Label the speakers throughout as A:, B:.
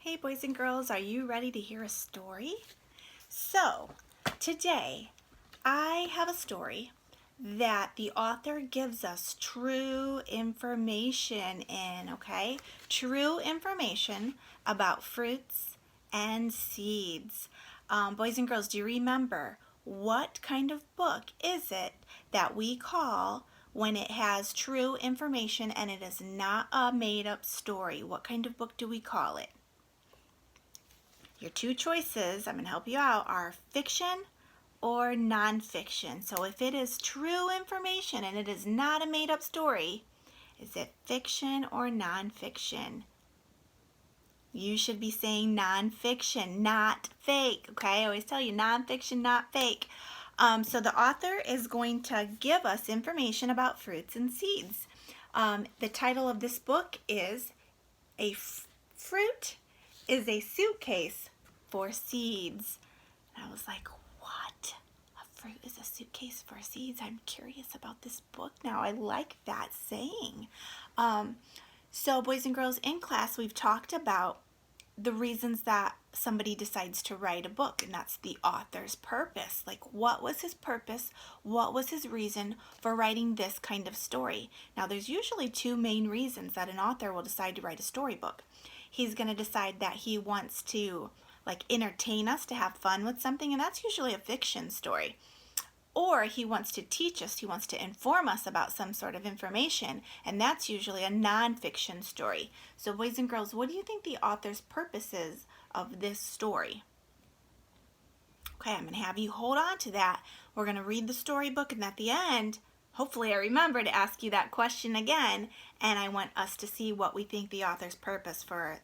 A: Hey boys and girls, are you ready to hear a story? So, today I have a story that the author gives us true information in, okay? True information about fruits and seeds. Boys and girls, do you remember what kind of book is it that we call when it has true information and it is not a made-up story? What kind of book do we call it? Your two choices, I'm going to help you out, are fiction or nonfiction. So if it is true information and it is not a made-up story, is it fiction or nonfiction? You should be saying nonfiction, not fake. Okay, I always tell you nonfiction, not fake. So the author is going to give us information about fruits and seeds. The title of this book is Fruit is a Suitcase for Seeds. And I was like, what? A fruit is a suitcase for seeds? I'm curious about this book now. I like that saying. So boys and girls, in class we've talked about the reasons that somebody decides to write a book, and that's the author's purpose. Like, what was his purpose? What was his reason for writing this kind of story? Now, there's usually two main reasons that an author will decide to write a storybook. He's going to decide that he wants to entertain us, to have fun with something, and that's usually a fiction story. Or he wants to teach us, he wants to inform us about some sort of information, and that's usually a nonfiction story. So boys and girls, what do you think the author's purpose is of this story? Okay, I'm going to have you hold on to that. We're going to read the storybook, and at the end, hopefully I remember to ask you that question again, and I want us to see what we think the author's purpose for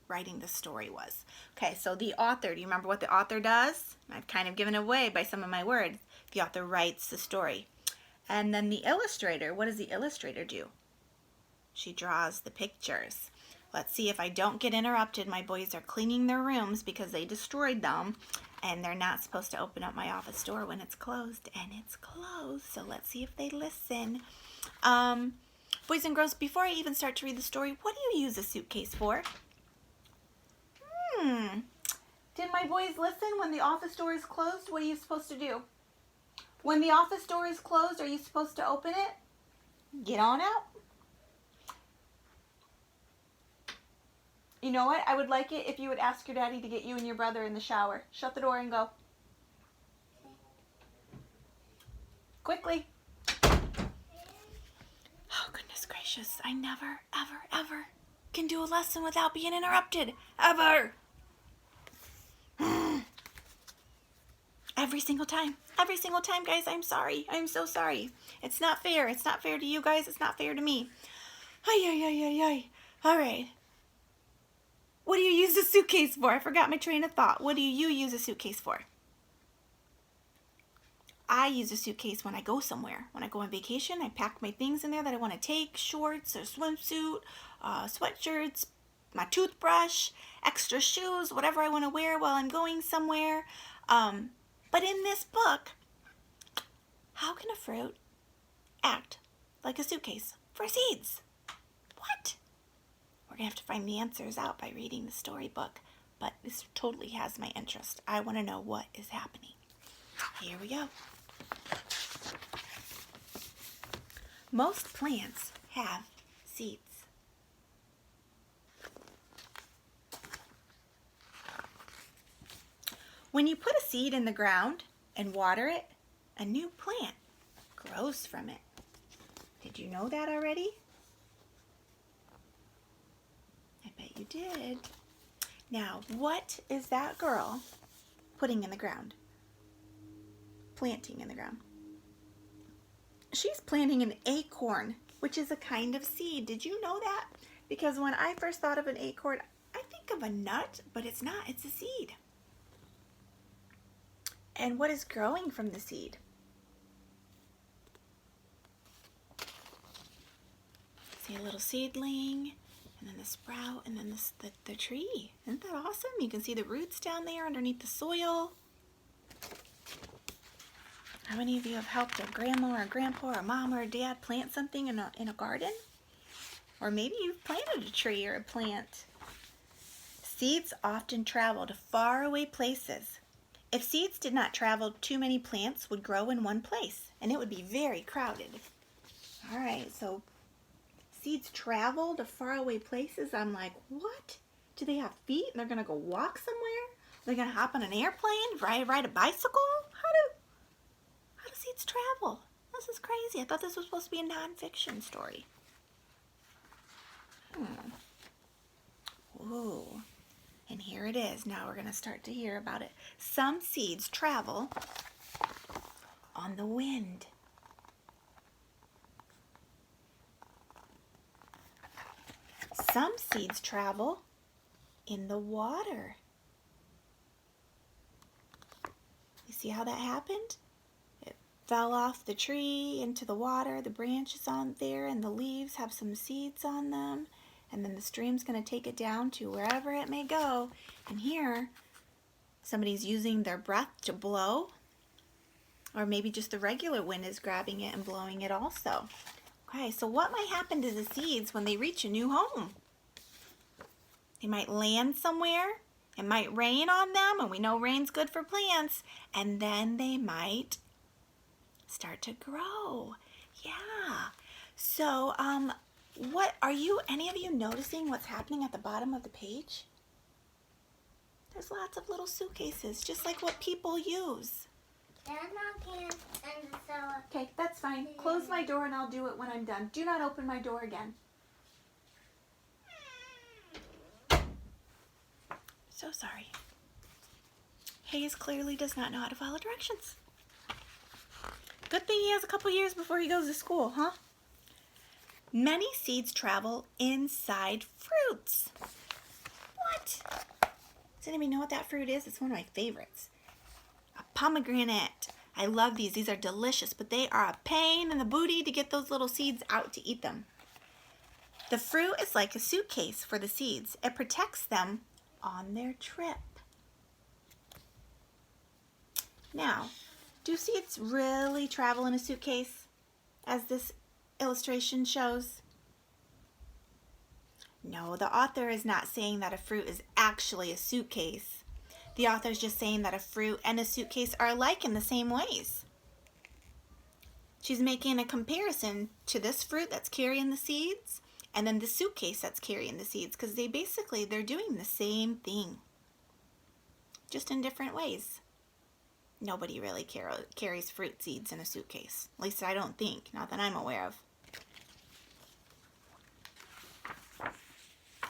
A: writing the story was. Okay, so the author, do you remember what the author does? I've kind of given away by some of my words. The author writes the story. And then the illustrator, what does the illustrator do? She draws the pictures. Let's see if I don't get interrupted. My boys are cleaning their rooms because they destroyed them, and they're not supposed to open up my office door when it's closed, and it's closed. So let's see if they listen. Boys and girls, before I even start to read the story, what do you use a suitcase for? Did my boys listen? When the office door is closed, what are you supposed to do? When the office door is closed, are you supposed to open it? Get on out. You know what? I would like it if you would ask your daddy to get you and your brother in the shower. Shut the door and go. Quickly. Oh, goodness gracious. I never, ever, ever can do a lesson without being interrupted. Ever. Every single time, guys. I'm sorry. I'm so sorry. It's not fair. It's not fair to you guys. It's not fair to me. Ay. All right. What do you use a suitcase for? I forgot my train of thought. What do you use a suitcase for? I use a suitcase when I go somewhere. When I go on vacation, I pack my things in there that I want to take. Shorts or swimsuit, sweatshirts, my toothbrush, extra shoes, whatever I want to wear while I'm going somewhere. But in this book, how can a fruit act like a suitcase for seeds? What? We're going to have to find the answers out by reading the storybook, but this totally has my interest. I want to know what is happening. Here we go. Most plants have seeds. When you put a seed in the ground and water it, a new plant grows from it. Did you know that already? I bet you did. Now, what is that girl putting in the ground? Planting in the ground. She's planting an acorn, which is a kind of seed. Did you know that? Because when I first thought of an acorn, I think of a nut, but it's not. It's a seed. And what is growing from the seed? See a little seedling, and then the sprout, and then the tree. Isn't that awesome? You can see the roots down there underneath the soil. How many of you have helped a grandma or a grandpa or a mom or a dad plant something in a garden? Or maybe you've planted a tree or a plant. Seeds often travel to faraway places. If seeds did not travel, too many plants would grow in one place, and it would be very crowded. All right, so seeds travel to faraway places. I'm like, what? Do they have feet and they're going to go walk somewhere? They're going to hop on an airplane, ride a bicycle? How do seeds travel? This is crazy. I thought this was supposed to be a nonfiction story. Ooh. And here it is. Now we're going to start to hear about it. Some seeds travel on the wind. Some seeds travel in the water. You see how that happened? It fell off the tree into the water, the branches on there, and the leaves have some seeds on them. And then the stream's going to take it down to wherever it may go. And here, somebody's using their breath to blow. Or maybe just the regular wind is grabbing it and blowing it also. Okay, so what might happen to the seeds when they reach a new home? They might land somewhere. It might rain on them, and we know rain's good for plants. And then they might start to grow. Yeah. So, what are any of you noticing what's happening at the bottom of the page? There's lots of little suitcases, just like what people use. Okay, that's fine. Close my door and I'll do it when I'm done. Do not open my door again. So sorry. Hayes clearly does not know how to follow directions. Good thing he has a couple years before he goes to school, huh? Many seeds travel inside fruits. What? Does anybody know what that fruit is? It's one of my favorites. A pomegranate. I love these. These are delicious, but they are a pain in the booty to get those little seeds out to eat them. The fruit is like a suitcase for the seeds. It protects them on their trip. Now, do seeds really travel in a suitcase, as this illustration shows? No, the author is not saying that a fruit is actually a suitcase. The author is just saying that a fruit and a suitcase are alike in the same ways. She's making a comparison to this fruit that's carrying the seeds and then the suitcase that's carrying the seeds, because they're doing the same thing, just in different ways. Nobody really carries fruit seeds in a suitcase. At least I don't think, not that I'm aware of.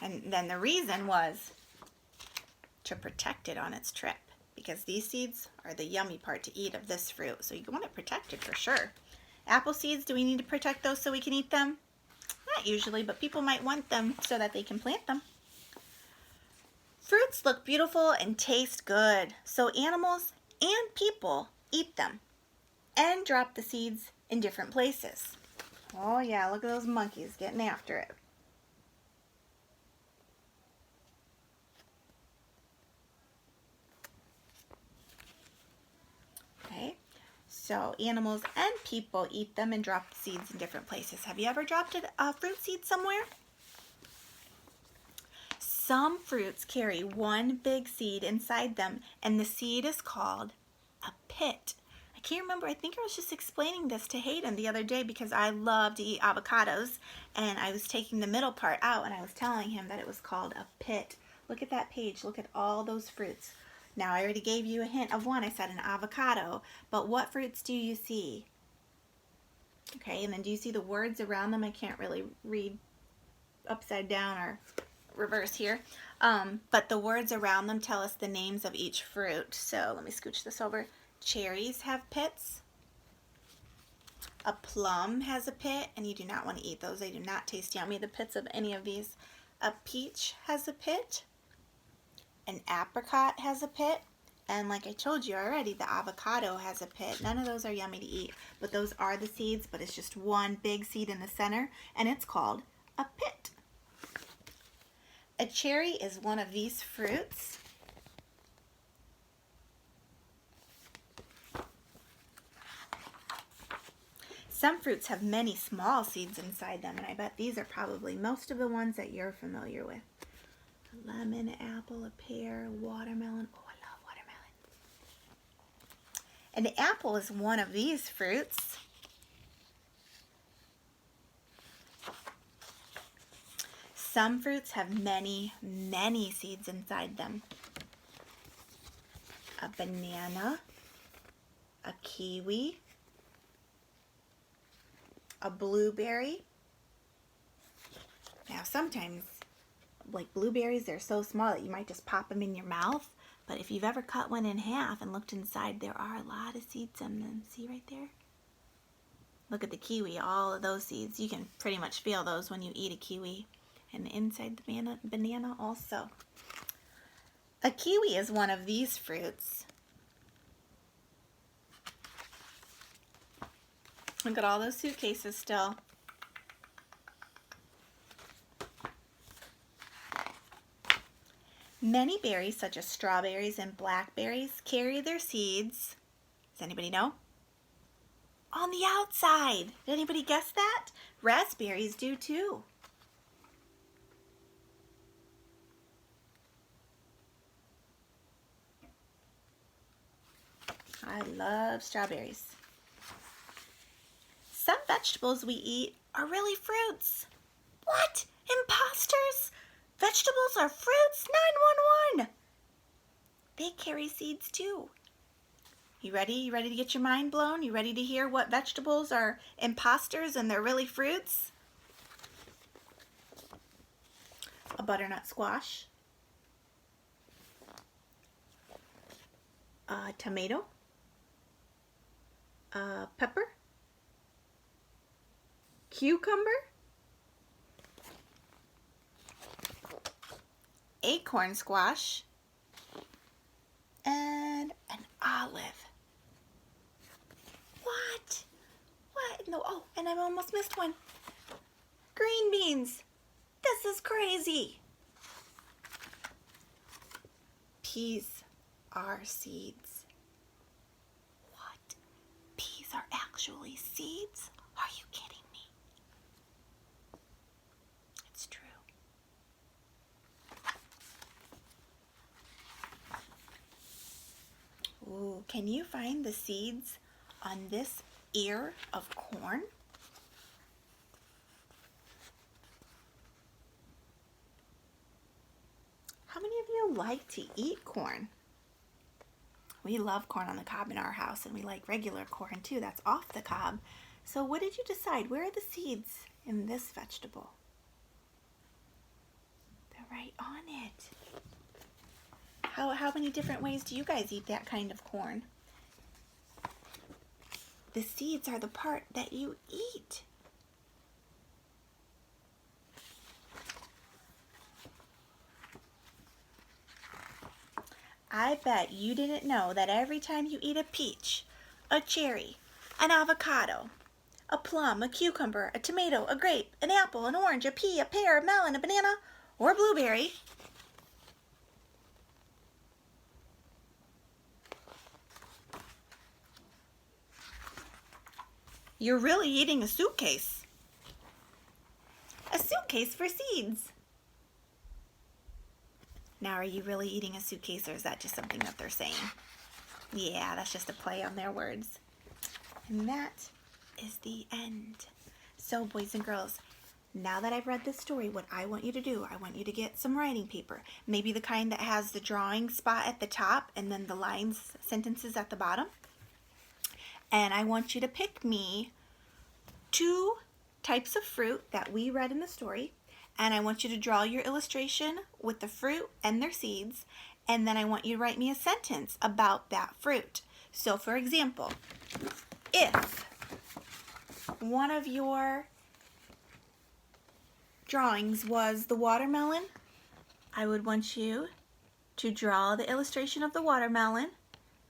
A: And then the reason was to protect it on its trip, because these seeds are the yummy part to eat of this fruit. So you want it protected for sure. Apple seeds, do we need to protect those so we can eat them? Not usually, but people might want them so that they can plant them. Fruits look beautiful and taste good, so animals and people eat them and drop the seeds in different places. Oh yeah, look at those monkeys getting after it. Okay, so animals and people eat them and drop the seeds in different places. Have you ever dropped a fruit seed somewhere? Some fruits carry one big seed inside them, and the seed is called a pit. I can't remember, I think I was just explaining this to Hayden the other day because I love to eat avocados, and I was taking the middle part out and I was telling him that it was called a pit. Look at that page, look at all those fruits. Now I already gave you a hint of one, I said an avocado, but what fruits do you see? Okay, and then do you see the words around them? I can't really read upside down or reverse here, but the words around them tell us the names of each fruit. So let me scooch this over. Cherries have pits. A plum has a pit, and you do not want to eat those. They do not taste yummy, the pits of any of these. A peach has a pit. An apricot has a pit. And like I told you already, the avocado has a pit. None of those are yummy to eat, but those are the seeds, but it's just one big seed in the center, and it's called a pit. A cherry is one of these fruits. Some fruits have many small seeds inside them, and I bet these are probably most of the ones that you're familiar with. A lemon, apple, a pear, watermelon. Oh, I love watermelon. An apple is one of these fruits. Some fruits have many, many seeds inside them. A banana, a kiwi, a blueberry. Now sometimes, like blueberries, they're so small that you might just pop them in your mouth. But if you've ever cut one in half and looked inside, there are a lot of seeds in them. See right there? Look at the kiwi, all of those seeds. You can pretty much feel those when you eat a kiwi. And inside the banana also. A kiwi is one of these fruits. Look at all those suitcases still. Many berries, such as strawberries and blackberries, carry their seeds, does anybody know? On the outside. Did anybody guess that? Raspberries do too. I love strawberries. Some vegetables we eat are really fruits. What? Imposters? Vegetables are fruits? 911! They carry seeds too. You ready? You ready to get your mind blown? You ready to hear what vegetables are imposters and they're really fruits? A butternut squash. A tomato. A pepper. Cucumber. Acorn squash. And an olive. What? What? No, oh, and I've almost missed one. Green beans. This is crazy. Peas are seeds. What? Peas are actually seeds? Are you kidding me? It's true. Ooh, can you find the seeds on this ear of corn? How many of you like to eat corn? We love corn on the cob in our house, and we like regular corn too. That's off the cob. So what did you decide? Where are the seeds in this vegetable? They're right on it. How many different ways do you guys eat that kind of corn? The seeds are the part that you eat. I bet you didn't know that every time you eat a peach, a cherry, an avocado, a plum, a cucumber, a tomato, a grape, an apple, an orange, a pea, a pear, a melon, a banana, or a blueberry, you're really eating a suitcase. A suitcase for seeds. Now, are you really eating a suitcase, or is that just something that they're saying? Yeah, that's just a play on their words. And that is the end. So, boys and girls, now that I've read this story, what I want you to do, I want you to get some writing paper. Maybe the kind that has the drawing spot at the top and then the lines, sentences at the bottom. And I want you to pick me 2 types of fruit that we read in the story. And I want you to draw your illustration with the fruit and their seeds. And then I want you to write me a sentence about that fruit. So, for example, if one of your drawings was the watermelon, I would want you to draw the illustration of the watermelon,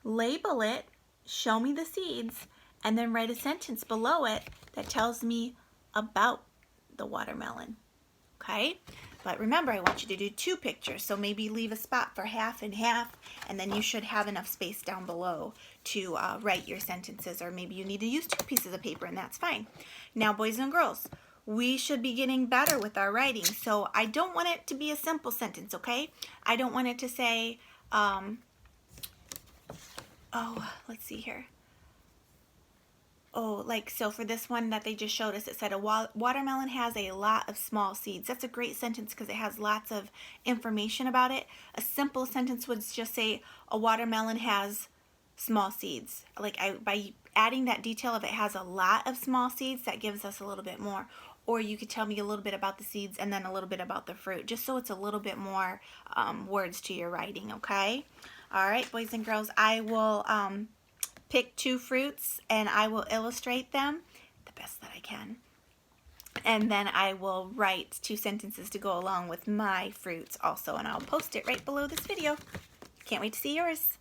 A: label it, show me the seeds, and then write a sentence below it that tells me about the watermelon. Okay? But remember, I want you to do 2 pictures, so maybe leave a spot for half and half, and then you should have enough space down below to write your sentences, or maybe you need to use 2 pieces of paper, and that's fine. Now, boys and girls, we should be getting better with our writing. So I don't want it to be a simple sentence, okay? I don't want it to say, let's see here. Oh, like, so for this one that they just showed us, it said a watermelon has a lot of small seeds. That's a great sentence because it has lots of information about it. A simple sentence would just say a watermelon has small seeds. Like, by adding that detail of it has a lot of small seeds, that gives us a little bit more. Or you could tell me a little bit about the seeds and then a little bit about the fruit, just so it's a little bit more words to your writing, okay? All right, boys and girls, I will pick 2 fruits and I will illustrate them the best that I can. And then I will write 2 sentences to go along with my fruits also, and I'll post it right below this video. Can't wait to see yours.